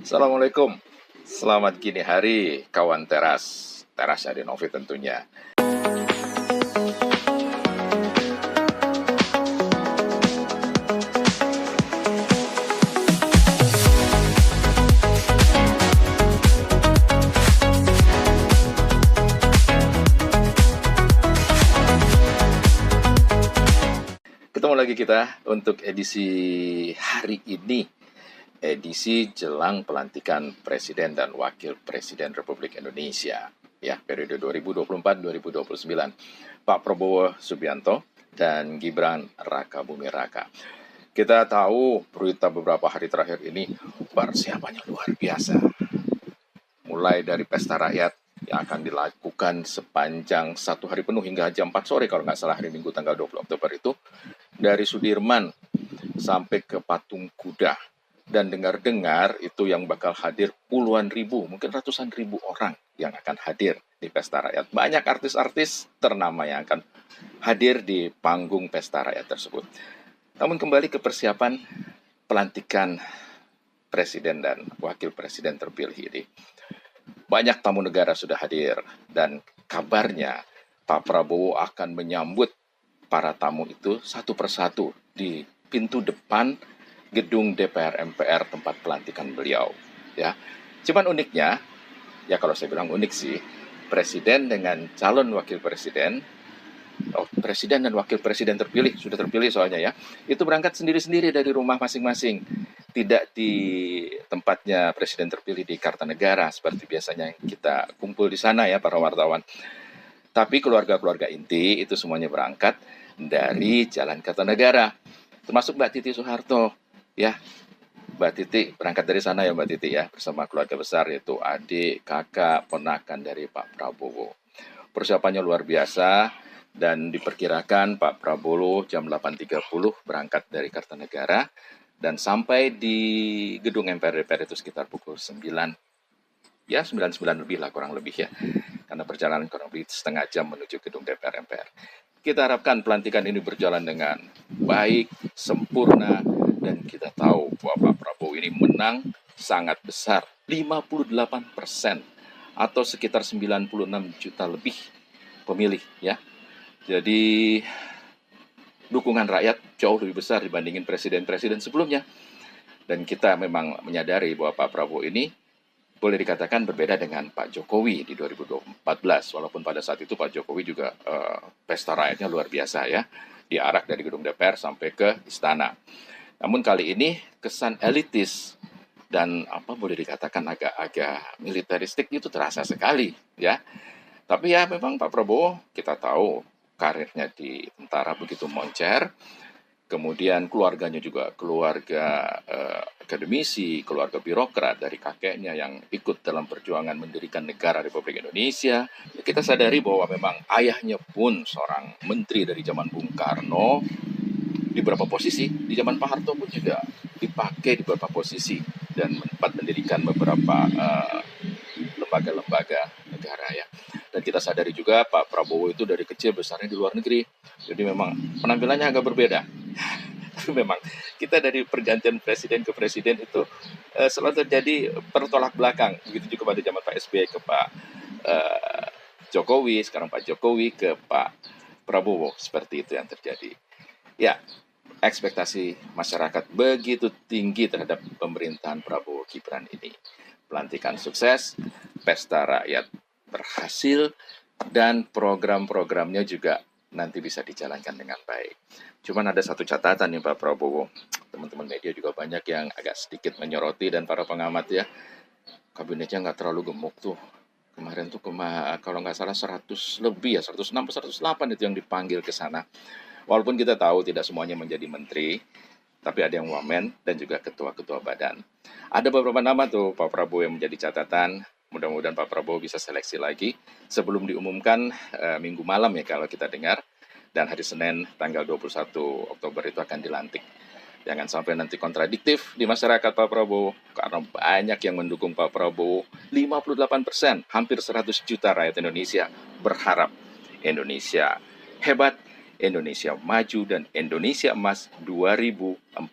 Assalamualaikum. Selamat gini hari, kawan teras. Teras Adenovi tentunya. Ketemu lagi kita untuk edisi hari ini. Edisi jelang pelantikan Presiden dan Wakil Presiden Republik Indonesia ya periode 2024-2029, Pak Prabowo Subianto dan Gibran Rakabuming Raka. Kita tahu berita beberapa hari terakhir ini persiapannya luar biasa. Mulai dari pesta rakyat yang akan dilakukan sepanjang 1 hari penuh hingga jam 4 sore kalau nggak salah hari Minggu tanggal 20 Oktober itu, dari Sudirman sampai ke Patung Kuda. Dan dengar-dengar itu yang bakal hadir puluhan ribu, mungkin ratusan ribu orang yang akan hadir di pesta rakyat. Banyak artis-artis ternama yang akan hadir di panggung pesta rakyat tersebut. Namun kembali ke persiapan pelantikan Presiden dan Wakil Presiden terpilih ini. Banyak tamu negara sudah hadir dan kabarnya Pak Prabowo akan menyambut para tamu itu satu persatu di pintu depan gedung DPR MPR tempat pelantikan beliau ya. Cuman uniknya ya, kalau saya bilang unik sih, presiden dengan calon wakil presiden, presiden dan wakil presiden sudah terpilih soalnya ya, itu berangkat sendiri-sendiri dari rumah masing-masing, tidak di tempatnya presiden terpilih di Kartanegara seperti biasanya kita kumpul di sana ya para wartawan. Tapi keluarga-keluarga inti itu semuanya berangkat dari Jalan Kartanegara, termasuk Mbak Titi Soeharto ya. Mbak Titi berangkat dari sana ya Mbak Titi ya, bersama keluarga besar yaitu adik, kakak, ponakan dari Pak Prabowo. Persiapannya luar biasa dan diperkirakan Pak Prabowo jam 8.30 berangkat dari Kartanegara dan sampai di gedung MPR DPR itu sekitar pukul 9. Ya 99 lebih lah kurang lebih ya, karena perjalanan kurang lebih setengah jam menuju gedung DPR MPR. Kita harapkan pelantikan ini berjalan dengan baik, sempurna, dan kita tahu bahwa Pak Prabowo ini menang sangat besar, 58% atau sekitar 96 juta lebih pemilih ya. Jadi dukungan rakyat jauh lebih besar dibandingin presiden-presiden sebelumnya. Dan kita memang menyadari bahwa Pak Prabowo ini boleh dikatakan berbeda dengan Pak Jokowi di 2014, walaupun pada saat itu Pak Jokowi juga pesta rakyatnya luar biasa ya, diarak dari gedung DPR sampai ke istana. Namun kali ini kesan elitis dan boleh dikatakan agak-agak militeristik itu terasa sekali ya. Tapi ya memang Pak Prabowo kita tahu karirnya di tentara begitu moncer. Kemudian keluarganya juga keluarga akademisi, keluarga birokrat dari kakeknya yang ikut dalam perjuangan mendirikan negara Republik Indonesia. Ya, kita sadari bahwa memang ayahnya pun seorang menteri dari zaman Bung Karno di beberapa posisi, di zaman Pak Harto pun juga dipakai di beberapa posisi dan tempat mendirikan beberapa lembaga-lembaga negara ya. Dan kita sadari juga Pak Prabowo itu dari kecil besarnya di luar negeri. Jadi memang penampilannya agak berbeda. Tapi memang kita dari pergantian presiden ke presiden itu selalu terjadi bertolak belakang. Begitu juga pada zaman Pak SBY ke Pak Jokowi, sekarang Pak Jokowi ke Pak Prabowo. Seperti itu yang terjadi. Ya, ekspektasi masyarakat begitu tinggi terhadap pemerintahan Prabowo Gibran ini. Pelantikan sukses, pesta rakyat berhasil, dan program-programnya juga nanti bisa dijalankan dengan baik. Cuman ada satu catatan nih Pak Prabowo, teman-teman media juga banyak yang agak sedikit menyoroti dan para pengamat ya, kabinetnya nggak terlalu gemuk tuh. Kemarin tuh kalau nggak salah 100 lebih ya, 106 108 itu yang dipanggil ke sana. Walaupun kita tahu tidak semuanya menjadi menteri, tapi ada yang wamen dan juga ketua-ketua badan. Ada beberapa nama tuh Pak Prabowo yang menjadi catatan. Mudah-mudahan Pak Prabowo bisa seleksi lagi sebelum diumumkan minggu malam ya kalau kita dengar. Dan hari Senin tanggal 21 Oktober itu akan dilantik. Jangan sampai nanti kontradiktif di masyarakat Pak Prabowo, karena banyak yang mendukung Pak Prabowo. 58%, hampir 100 juta rakyat Indonesia berharap Indonesia hebat, Indonesia maju, dan Indonesia emas 2045.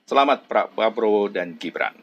Selamat Pak Prabowo dan Gibran.